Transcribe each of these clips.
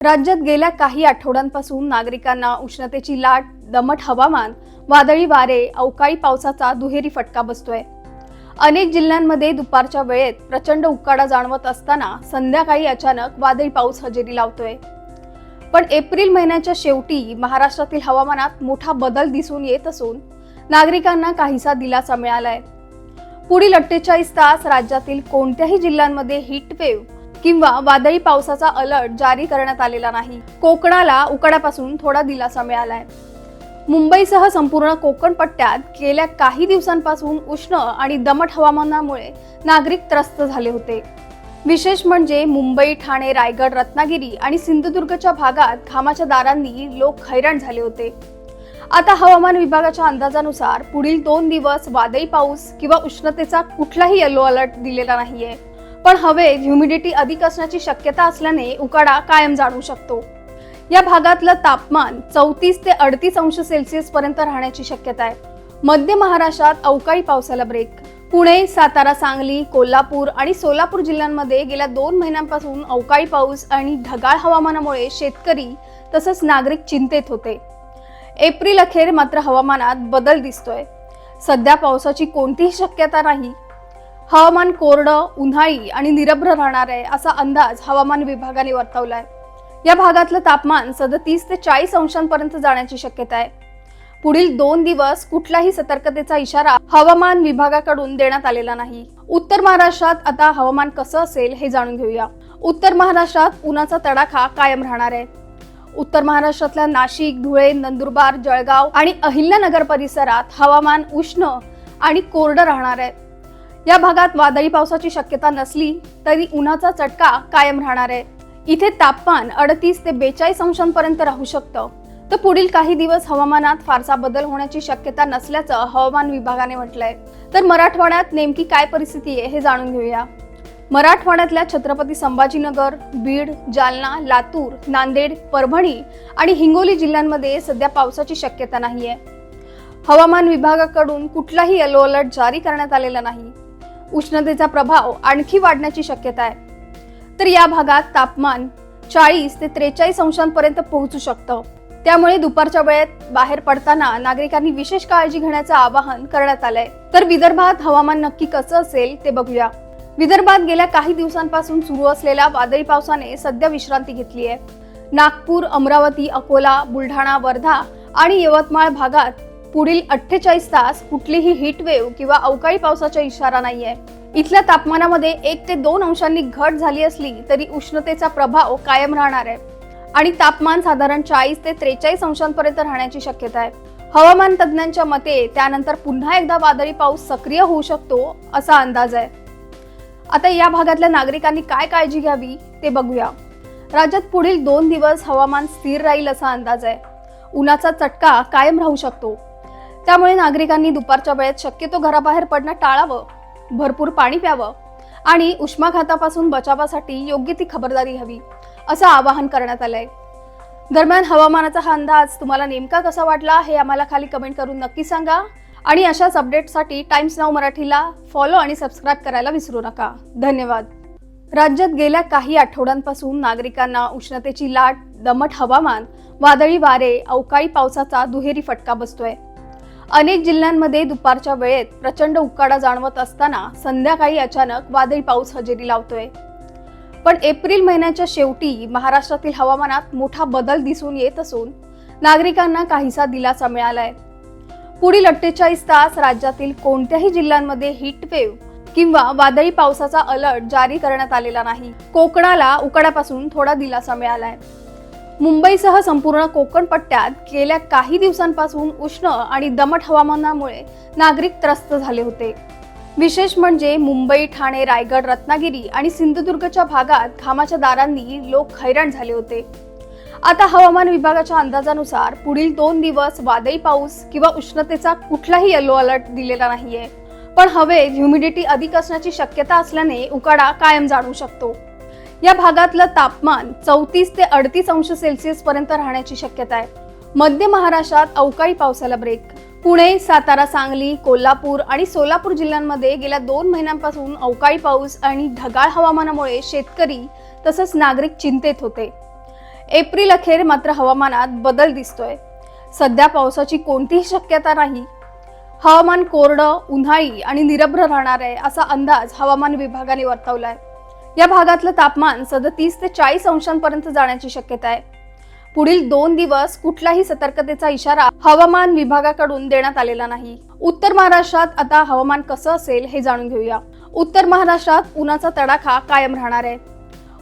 राज्यात गेल्या काही आठवड्यांपासून नागरिकांना उष्णतेची लाट, दमट हवामान, वादळी वारे, अवकाळी पावसाचा दुहेरी फटका बसतोय। अनेक जिल्ह्यांमध्ये दुपारच्या वेळेत प्रचंड उकाडा जाणवत असताना संध्याकाळी अचानक वादळी पाऊस हजेरी लावतोय। पण एप्रिल महिन्याच्या शेवटी महाराष्ट्रातील हवामानात मोठा बदल दिसून येत असून नागरिकांना काहीसा दिलासा मिळालाय। पुढील 48 तास राज्यातील कोणत्याही जिल्ह्यांमध्ये हीट वेव्ह किंवा वादळी पावसाचा अलर्ट जारी करण्यात आलेला नाही। कोकणाला उकाड्यापासून थोडा दिलासा मिळालाय। मुंबईसह संपूर्ण कोकण पट्ट्यात गेल्या काही दिवसांपासून उष्ण आणि दमट हवामानामुळे नागरिक त्रस्त झाले होते। विशेष म्हणजे मुंबई, ठाणे, रायगड, रत्नागिरी आणि सिंधुदुर्गच्या भागात घामाच्या दारांनी लोक हैराण झाले होते। आता हवामान विभागाच्या अंदाजानुसार पुढील 2 दिवस वादळी पाऊस किंवा उष्णतेचा कुठलाही येलो अलर्ट दिलेला नाहीये। पण हवेत ह्युमिडिटी अधिक असण्याची शक्यता असल्याने उकाडा कायम जाणवू शकतो। या भागातलं तापमान 34 ते 38 अंश सेल्सिअस पर्यंत राहण्याची शक्यता आहे। मध्य महाराष्ट्रात अवकाळी पावसाला ब्रेक। पुणे, सातारा, सांगली, कोल्हापूर आणि सोलापूर जिल्ह्यांमध्ये गेल्या 2 महिन्यांपासून अवकाळी पाऊस आणि ढगाळ हवामानामुळे शेतकरी तसंच नागरिक चिंतेत होते। एप्रिल अखेर मात्र हवामानात बदल दिसतोय। सध्या पावसाची कोणतीही शक्यता नाही। हवामान कोरडं, उन्हाळी आणि निरभ्र राहणार आहे असा अंदाज हवामान विभागाने वर्तवलाय। या भागातलं तापमान 37 ते 40 अंशांपर्यंत जाण्याची शक्यता आहे। पुढील 2 दिवस कुठलाही सतर्कतेचा इशारा हवामान विभागाकडून देण्यात आलेला नाही। उत्तर महाराष्ट्रात आता हवामान कसं असेल हे जाणून घेऊया। उत्तर महाराष्ट्रात उन्हाचा तडाखा कायम राहणार आहे। उत्तर महाराष्ट्रातल्या नाशिक, धुळे, नंदुरबार, जळगाव आणि अहिल्यानगर परिसरात हवामान उष्ण आणि कोरडं राहणार आहे। या भागात वादळी पावसाची शक्यता नसली तरी उन्हाचा चटका कायम राहणार आहे। इथे तापमान 38 ते 42 अंशांपर्यंत राहू शकतं। तर पुढील काही दिवस हवामानात फारसा बदल होण्याची शक्यता नसल्याचं हवामान विभागाने म्हटलंय। तर मराठवाड्यात नेमकी काय परिस्थिती आहे हे जाणून घेऊया। मराठवाड्यातल्या छत्रपती संभाजीनगर, बीड, जालना, लातूर, नांदेड, परभणी आणि हिंगोली जिल्ह्यांमध्ये सध्या पावसाची शक्यता नाहीये। हवामान विभागाकडून कुठलाही येलो अलर्ट जारी करण्यात आलेला नाही। उष्णतेचा प्रभाव आणखी वाढण्याची शक्यता आहे। तर या भागात तापमान 40 ते 43 अंशांपर्यंत पोहोचू शकतं। त्यामुळे दुपारच्या वेळेत बाहेर पडताना नागरिकांनी विशेष काळजी घेण्याचं आवाहन करण्यात आलंय। तर विदर्भात हवामान नक्की कसं असेल ते बघूया। विदर्भात गेल्या काही दिवसांपासून सुरू असलेल्या वादळी पावसाने सध्या विश्रांती घेतली आहे। नागपूर, अमरावती, अकोला, बुलढाणा, वर्धा आणि यवतमाळ भागात पुढील 48 तास कुठलीही हीट वेव्ह किंवा अवकाळी पावसाचा इशारा नाहीये। इथल्या तापमानामध्ये 1 ते 2 अंशांनी घट झाली असली तरी उष्णतेचा प्रभाव कायम राहणार आहे आणि तापमान साधारण 40 ते 43 अंशांपर्यंत राहण्याची शक्यता आहे। हवामान तज्ञांच्या मते त्यानंतर पुन्हा एकदा वादळी पाऊस सक्रिय होऊ शकतो असा अंदाज आहे। आता या भागातल्या नागरिकांनी काय काळजी घ्यावी ते बघूया। राज्यात पुढील 2 दिवस हवामान स्थिर राहील असा अंदाज आहे। उन्हाचा चटका कायम राहू शकतो। त्यामुळे नागरिकांनी दुपारच्या वेळेत शक्यतो घराबाहेर पडणं टाळावं, भरपूर पाणी प्यावं आणि उष्माघातापासून बचावासाठी योग्य ती खबरदारी घ्यावी असं आवाहन करण्यात आलंय। दरम्यान हवामानाचा हा अंदाज तुम्हाला नेमका कसा वाटला हे आम्हाला खाली कमेंट करून नक्की सांगा आणि अशाच अपडेट्ससाठी टाइम्स नाऊ मराठीला फॉलो आणि सबस्क्राईब करायला विसरू नका। धन्यवाद। राज्यात गेल्या काही आठवड्यांपासून नागरिकांना उष्णतेची लाट, दमट हवामान, वादळी वारे, अवकाळी पावसाचा दुहेरी फटका बसतोय। अनेक जिल्ह्यांमध्ये दुपारच्या वेळेत प्रचंड उकाडा जाणवत असताना संध्याकाळी अचानक वादळी पाऊस हजेरी लावतोय। पण एप्रिल महिन्याच्या शेवटी महाराष्ट्रातील हवामानात मोठा बदल दिसून येत असून नागरिकांना काहीसा दिलासा मिळालाय। पुढील 48 तास राज्यातील कोणत्याही जिल्ह्यांमध्ये हीट वेव्ह किंवा वादळी पावसाचा अलर्ट जारी करण्यात आलेला नाही। कोकणाला उकाड्यापासून थोडा दिलासा मिळालाय। मुंबईसह संपूर्ण कोकण पट्ट्यात गेल्या काही दिवसांपासून उष्ण आणि दमट हवामानामुळे नागरिक त्रस्त झाले होते। विशेष म्हणजे मुंबई, ठाणे, रायगड, रत्नागिरी आणि सिंधुदुर्गच्या भागात घामाच्या दारांनी लोक हैराण झाले होते। आता हवामान विभागाच्या अंदाजानुसार पुढील 2 दिवस वादळी पाऊस किंवा उष्णतेचा कुठलाही येलो अलर्ट दिलेला नाहीये। पण हवेत ह्युमिडिटी अधिक असण्याची शक्यता असल्याने उकाडा कायम जाणवू शकतो। या भागातलं तापमान 34 ते 38 अंश सेल्सिअस पर्यंत राहण्याची शक्यता आहे। मध्य महाराष्ट्रात अवकाळी पावसाला ब्रेक। पुणे, सातारा, सांगली, कोल्हापूर आणि सोलापूर जिल्ह्यांमध्ये गेल्या 2 महिन्यांपासून अवकाळी पाऊस आणि ढगाळ हवामानामुळे शेतकरी तसंच नागरिक चिंतेत होते। एप्रिल अखेर मात्र हवामानात बदल दिसतोय. सध्या पावसाची कोणतीही शक्यता नाही. हवामान कोरडं, उन्हाळी आणि निरभ्र राहणार आहे असा अंदाज हवामान विभागाने वर्तवलाय. या भागातलं तापमान 37 ते 40 अंशांपर्यंत जाण्याची शक्यता आहे. पुढील 2 दिवस कुठलाही सतर्कतेचा इशारा हवामान विभागाकडून देण्यात आलेला नाही. उत्तर महाराष्ट्रात आता हवामान कसं असेल हे जाणून घेऊया. उत्तर महाराष्ट्रात उन्हाचा तडाखा कायम राहणार आहे.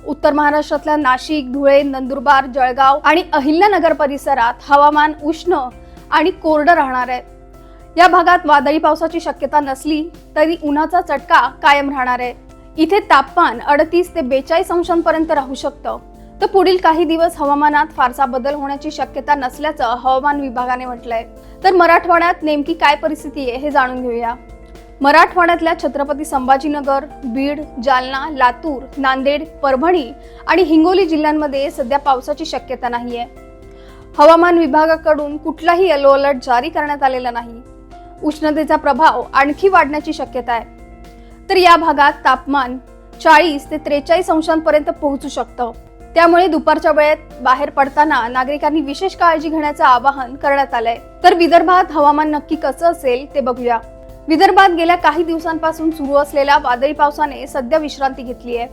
उत्तर महाराष्ट्रातल्या नाशिक, धुळे, नंदुरबार, जळगाव आणि अहिल्यानगर परिसरात हवामान उष्ण आणि कोरडं राहणार आहे. या भागात वादळी पावसाची शक्यता नसली तरी उन्हाचा चटका कायम राहणार आहे. इथे तापमान 38 ते 42 अंशांपर्यंत राहू शकतं. तर पुढील काही दिवस हवामानात फारसा बदल होण्याची शक्यता नसल्याचं हवामान विभागाने म्हटलंय. तर मराठवाड्यात नेमकी काय परिस्थिती आहे हे जाणून घेऊया. मराठवाड्यातल्या छत्रपती संभाजीनगर, बीड, जालना, लातूर, नांदेड, परभणी आणि हिंगोली जिल्ह्यांमध्ये सध्या पावसाची शक्यता नाहीये. हवामान विभागाकडून कुठलाही येलो अलर्ट जारी करण्यात आलेला नाही. उष्णतेचा प्रभाव आणखी वाढण्याची शक्यता आहे. तर या भागात तापमान 40 ते 43 अंशांपर्यंत पोहोचू शकतं. त्यामुळे दुपारच्या वेळेत बाहेर पडताना नागरिकांनी विशेष काळजी घेण्याचं आवाहन करण्यात आलंय. तर विदर्भात हवामान नक्की कसं असेल ते बघूया. विदर्भात गेल्या काही दिवसांपासून सुरू असलेल्या वादळी पावसाने सध्या विश्रांती घेतली आहे.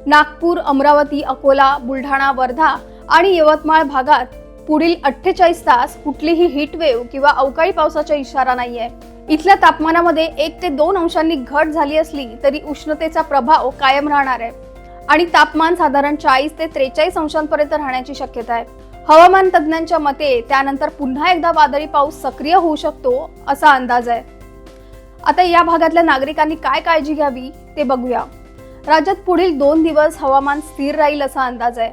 नागपूर, अमरावती, अकोला, बुलढाणा, वर्धा आणि यवतमाळ भागात पुढील 48 तास कुठलीही हीट वेव्ह किंवा अवकाळी पावसाचा इशारा नाहीये. इथल्या तापमानामध्ये 1 ते 2 अंशांनी घट झाली असली तरी उष्णतेचा प्रभाव कायम राहणार आहे आणि तापमान साधारण 40 ते 43 अंशांपर्यंत राहण्याची शक्यता आहे. हवामान तज्ज्ञांच्या मते त्यानंतर पुन्हा एकदा वादळी पाऊस सक्रिय होऊ शकतो असा अंदाज आहे. आता या भागातल्या नागरिकांनी काय काळजी घ्यावी ते बघूया. राज्यात पुढील 2 दिवस हवामान स्थिर राहील असा अंदाज आहे.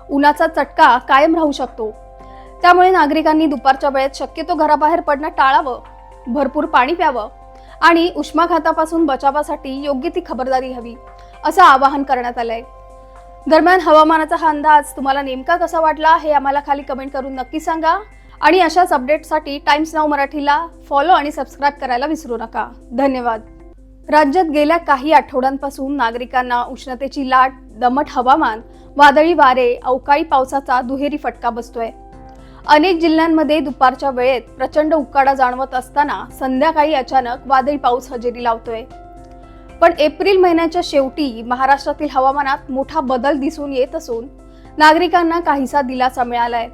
उन्हाचा चटका कायम राहू शकतो. त्यामुळे नागरिकांनी दुपारच्या वेळेत शक्यतो घराबाहेर पडणं टाळावं, भरपूर पाणी प्यावं आणि उष्माघातापासून बचावासाठी योग्य ती खबरदारी घ्यावी असं आवाहन करण्यात आलंय. दरम्यान हवामानाचा हा अंदाज तुम्हाला नेमका कसा वाटला हे आम्हाला खाली कमेंट करून नक्की सांगा आणि अशाच अपडेट्ससाठी टाइम्स नाऊ मराठीला फॉलो आणि सबस्क्राईब करायला विसरू नका. धन्यवाद. राज्यात गेल्या काही आठवड्यांपासून नागरिकांना उष्णतेची लाट, दमट हवामान, वादळी वारे, अवकाळी पावसाचा दुहेरी फटका बसतोय. अनेक जिल्ह्यांमध्ये दुपारच्या वेळेत प्रचंड उकाडा जाणवत असताना संध्याकाळी अचानक वादळी पाऊस हजेरी लावतोय. पण एप्रिल महिन्याच्या शेवटी महाराष्ट्रातील हवामानात मोठा बदल दिसून येत असून नागरिकांना काहीसा दिलासा मिळालाय.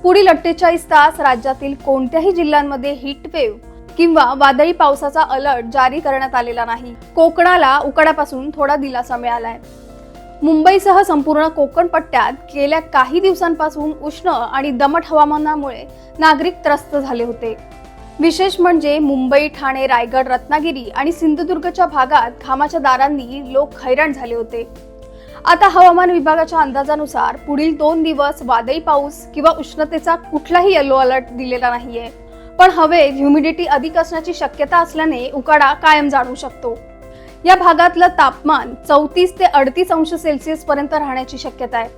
पुढील 48 तास राज्यातील कोणत्याही जिल्ह्यांमध्ये हीट वेव्ह किंवा वादळी पावसाचा अलर्ट जारी करण्यात आलेला नाही. कोकणाला उकाड्यापासून थोडा दिलासा मिळालाय. मुंबईसह संपूर्ण कोकण पट्ट्यात गेल्या काही दिवसांपासून उष्ण आणि दमट हवामानामुळे नागरिक त्रस्त झाले होते. विशेष म्हणजे मुंबई, ठाणे, रायगड, रत्नागिरी आणि सिंधुदुर्गच्या भागात घामाच्या दारांनी लोक हैराण झाले होते. आता हवामान विभागाच्या अंदाजानुसार पुढील 2 दिवस वादळी पाऊस किंवा उष्णतेचा कुठलाही येलो अलर्ट दिलेला नाहीये. पण हवेत ह्युमिडिटी अधिक असण्याची शक्यता असल्याने उकाडा कायम जाणवू शकतो. या भागातलं तापमान 34 ते 38 अंश सेल्सिअस पर्यंत राहण्याची शक्यता आहे.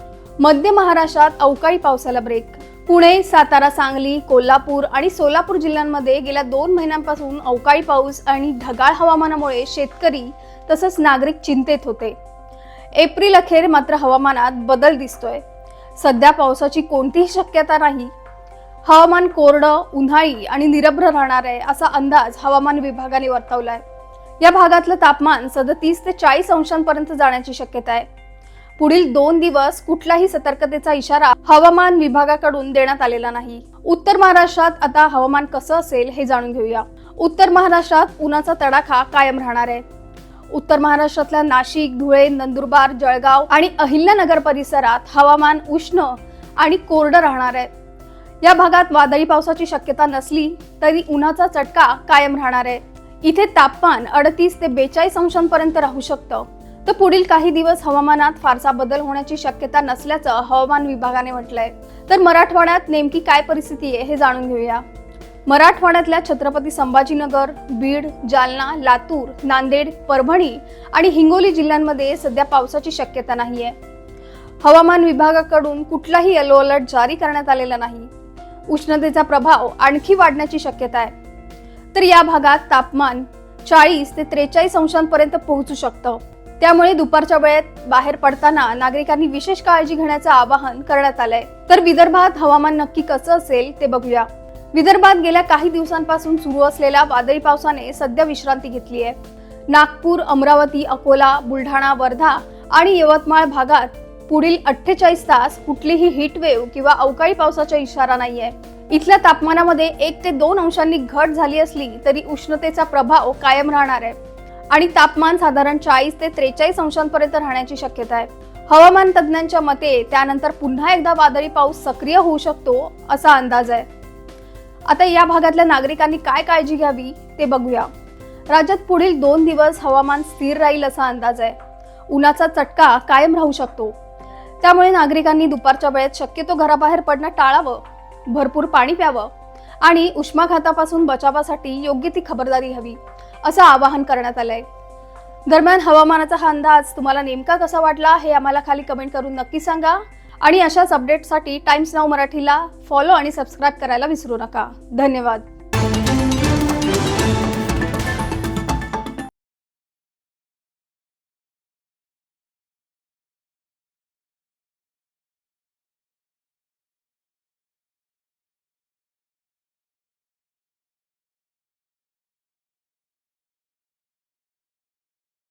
मध्य महाराष्ट्रात अवकाळी पावसाला ब्रेक. पुणे, सातारा, सांगली, कोल्हापूर आणि सोलापूर जिल्ह्यांमध्ये गेल्या 2 महिन्यांपासून अवकाळी पाऊस आणि ढगाळ हवामानामुळे शेतकरी तसंच नागरिक चिंतेत होते. एप्रिल अखेर मात्र हवामानात बदल दिसतोय. सध्या पावसाची कोणतीही शक्यता नाही. हवामान कोरडं, उन्हाळी आणि निरभ्र राहणार आहे असा अंदाज हवामान विभागाने वर्तवलाय. या भागातलं तापमान 37 ते 40 अंशांपर्यंत जाण्याची शक्यता आहे. पुढील 2 दिवस कुठलाही सतर्कतेचा इशारा हवामान विभागाकडून देण्यात आलेला नाही. उत्तर महाराष्ट्रात आता हवामान कसं असेल हे जाणून घेऊया. उत्तर महाराष्ट्रात उन्हाचा तडाखा कायम राहणार आहे. उत्तर महाराष्ट्रातल्या नाशिक, धुळे, नंदुरबार, जळगाव आणि अहिल्यानगर परिसरात हवामान उष्ण आणि कोरडं राहणार आहे. या भागात वादळी पावसाची शक्यता नसली तरी उन्हाचा चटका कायम राहणार आहे. इथे तापमान 38 ते 42 अंशांपर्यंत राहू शकतं. तर पुढील काही दिवस हवामानात फारसा बदल होण्याची शक्यता नसल्याचं हवामान विभागाने म्हटलंय. तर मराठवाड्यात नेमकी काय परिस्थिती आहे हे जाणून घेऊया. मराठवाड्यातल्या छत्रपती संभाजीनगर, बीड, जालना, लातूर, नांदेड, परभणी आणि हिंगोली जिल्ह्यांमध्ये सध्या पावसाची शक्यता नाहीये. हवामान विभागाकडून कुठलाही येलो अलर्ट जारी करण्यात आलेला नाही. उष्णतेचा प्रभाव आणखी वाढण्याची शक्यता आहे. तर या भागात तापमान 40 ते 43 अंशांपर्यंत पोहोचू शकतं. त्यामुळे दुपारच्या वेळेत बाहेर पडताना नागरिकांनी विशेष काळजी घेण्याचं आवाहन करण्यात आलंय. तर विदर्भात हवामान नक्की कसं असेल ते बघूया. विदर्भात गेल्या काही दिवसांपासून सुरू असलेल्या वादळी पावसाने सध्या विश्रांती घेतली आहे. नागपूर, अमरावती, अकोला, बुलढाणा, वर्धा आणि यवतमाळ भागात पुढील 48 तास कुठलीही हीट वेव्ह किंवा अवकाळी पावसाचा इशारा नाहीये. इथल्या तापमानामध्ये 1 ते 2 अंशांनी घट झाली असली तरी उष्णतेचा प्रभाव कायम राहणार आहे आणि तापमान साधारण 40 ते 43 अंशांपर्यंत राहण्याची शक्यता आहे. हवामान तज्ज्ञांच्या मते त्यानंतर पुन्हा एकदा वादळी पाऊस सक्रिय होऊ शकतो असा अंदाज आहे. आता या भागातल्या नागरिकांनी काय काळजी घ्यावी ते बघूया. राज्यात पुढील 2 दिवस हवामान स्थिर राहील असा अंदाज आहे. उन्हाचा चटका कायम राहू शकतो. त्यामुळे नागरिकांनी दुपारच्या वेळेत शक्यतो घराबाहेर पडणं टाळावं, भरपूर पाणी प्यावं आणि उष्माघातापासून बचावासाठी योग्य ती खबरदारी घ्यावी असं आवाहन करण्यात आलंय. दरम्यान हवामानाचा हा अंदाज तुम्हाला नेमका कसा वाटला हे आम्हाला खाली कमेंट करून नक्की सांगा आणि अशाच अपडेटसाठी टाइम्स नाऊ मराठीला फॉलो आणि सबस्क्राईब करायला विसरू नका. धन्यवाद.